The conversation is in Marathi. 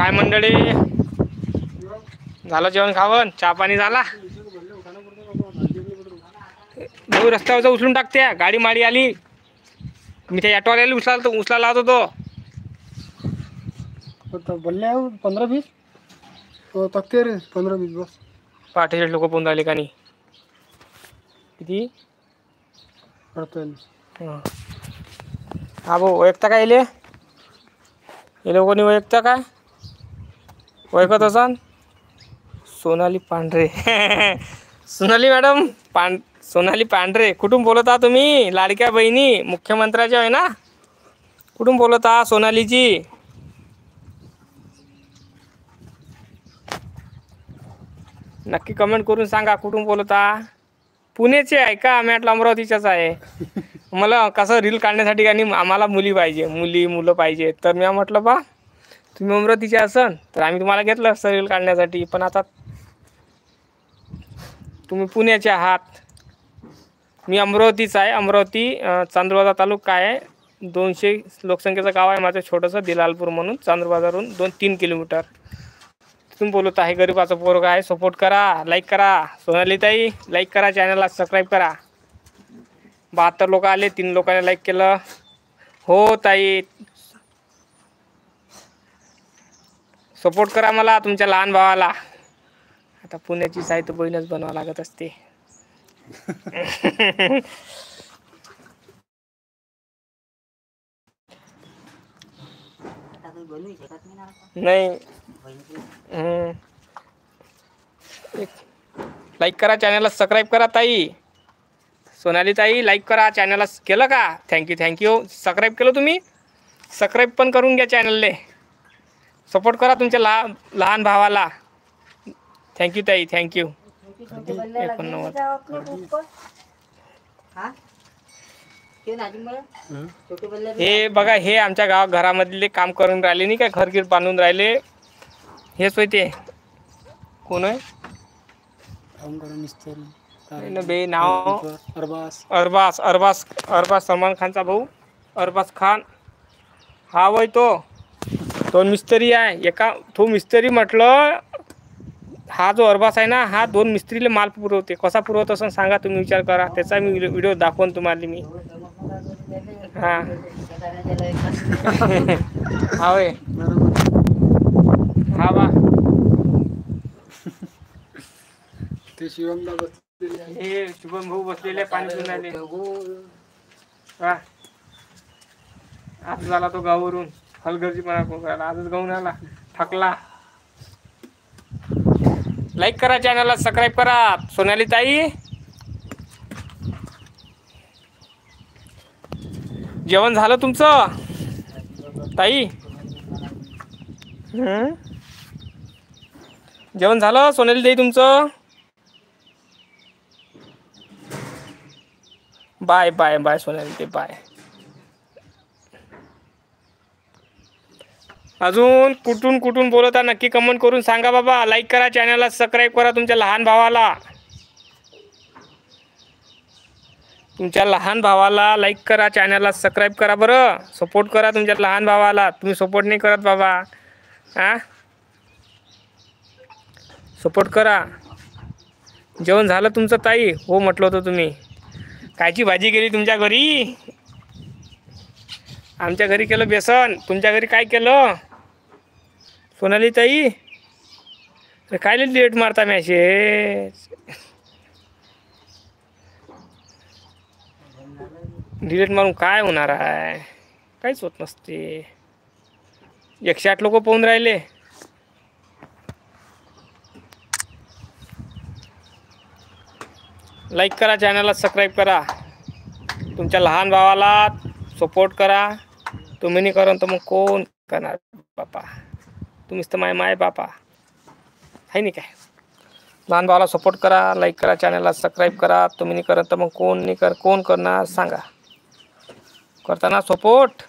काय मंडळी, झालं जेवण खावण, चहा पाणी झाला? भाऊ रस्त्यावर उचलून टाकते, गाडी माडी आली. मी त्या ऑटोवाल्याला उचला लावत होतो. बोलले 15-20 तक्ते रे, 15-20 बस. पाठीचे लोक पोहून राहिले का नाही किती हा भाऊ ओळखता का इले? हे लोकांनी ओळखता काय? ओळखत असाल? सोनाली पांढरे. सोनाली मॅडम सोनाली पांढरे. कुठून बोलत आहात तुम्ही? लाडक्या बहिणी मुख्यमंत्र्याच्या आहे ना? कुठून बोलत आहात सोनालीजी? नक्की कमेंट करून सांगा कुठून बोलत आहात. पुण्याचे आहे का? मी म्हटलं अमरावतीच्याच आहे. मला कसं रील काढण्यासाठी आणि आम्हाला मुली पाहिजे, मुलं पाहिजे. तर मी म्हटलं बा तुम्ही अमरावतीचे असन तर आम्ही तुम्हाला घेतलं असतं रील काढण्यासाठी. पण आता तुम्ही पुण्याचे आहात. मी अमरावतीचा आहे. अमरावती चांदूरबाजार तालुका आहे. 200 लोकसंख्येचं गाव आहे माझं छोटंसं दिलालपूर म्हणून. चांदूरबाजारून 2-3 किलोमीटर तुम्ही बोलत आहे. गरीबाचा पोरगा आहे. सपोर्ट करा, लाईक करा. सोनाली ताई लाईक करा, चॅनलला सबस्क्राईब करा. 72 लोक आले, 3 लोकांनी लाईक केलं. हो ताई सपोर्ट करा मला, तुमच्या लहान भावाला. आता पुण्याची साहित्य बहीणच बनवावं लागत असते. नाही लाईक करा, चॅनलला सबस्क्राईब करा ताई. सोनाली ताई लाईक करा, चॅनलला केलं का? थँक्यू. सबस्क्राईब केलं तुम्ही? सबस्क्राईब पण करून घ्या चॅनलले. सपोर्ट करा तुमच्या लहान भावाला. थँक्यू ताई, थँक्यू. 89 हे बघा, हे आमच्या घरामधले काम करून राहिले नाही का, घरगीर बांधून राहिले. हेच होते. कोण आहे? बे नाव अरबाज सलमान खानचा भाऊ अरबाज खान. हा वय तो मिस्त्री आहे. तो मिस्त्री म्हटलं, हा जो अरबाज आहे ना, हा 2 मिस्त्रीले माल पुरवते. कसा पुरवत असं सांगा, तुम्ही विचार करा. त्याचा मी व्हिडिओ दाखवून तुम्हाला मी. हा होय हा बा ते शिवमला बसलेले, हे शुभम भाऊ बसलेले पाणी पिऊन राहिले. हा आज झाला तो गावावरून हलगर्जीपणा करून राहिला. आजच गाऊन आला, थकला. लाईक करा, चॅनलला सबस्क्राईब करा. सोनाली ताई जेवण झालं तुमचं ताई? जेवण झालं सोनाली ताई तुमचं? बाय बाय बाय सोनाली ताई, बाय. अजून कुठून बोलत आहे नक्की कमेंट करून सांगा बाबा. लाईक करा, चॅनलला सबस्क्राईब करा. तुमच्या लहान भावाला लाईक करा, चॅनलला सबस्क्राईब करा. बरं सपोर्ट करा तुमच्या लहान भावाला. तुम्ही सपोर्ट नाही करत बाबा. सपोर्ट करा. जेवण झालं तुमचं ताई? हो म्हटलं होतं तुम्ही. कायची भाजी केली तुमच्या घरी? आमच्या घरी केलं बेसन. तुमच्या घरी काय केलं सोनाली ताई? काय लेट मारता मॅसेज? डिलीट मारून काय होणार आहे? काहीच होत नसते. 108 लोक पाहून राहिले. लाईक करा, चॅनलला सबस्क्राईब करा. तुमच्या लहान भावाला सपोर्ट करा. तुम्ही नाही करा तर मग कोण करणार बापा? तुम्हीच तर माय बापा आहे नाही काय? लहान भावाला सपोर्ट करा, लाईक करा, चॅनलला सबस्क्राईब करा. तुम्ही नाही करत तर मग कोण करणार सांगा? करताना सपोर्ट.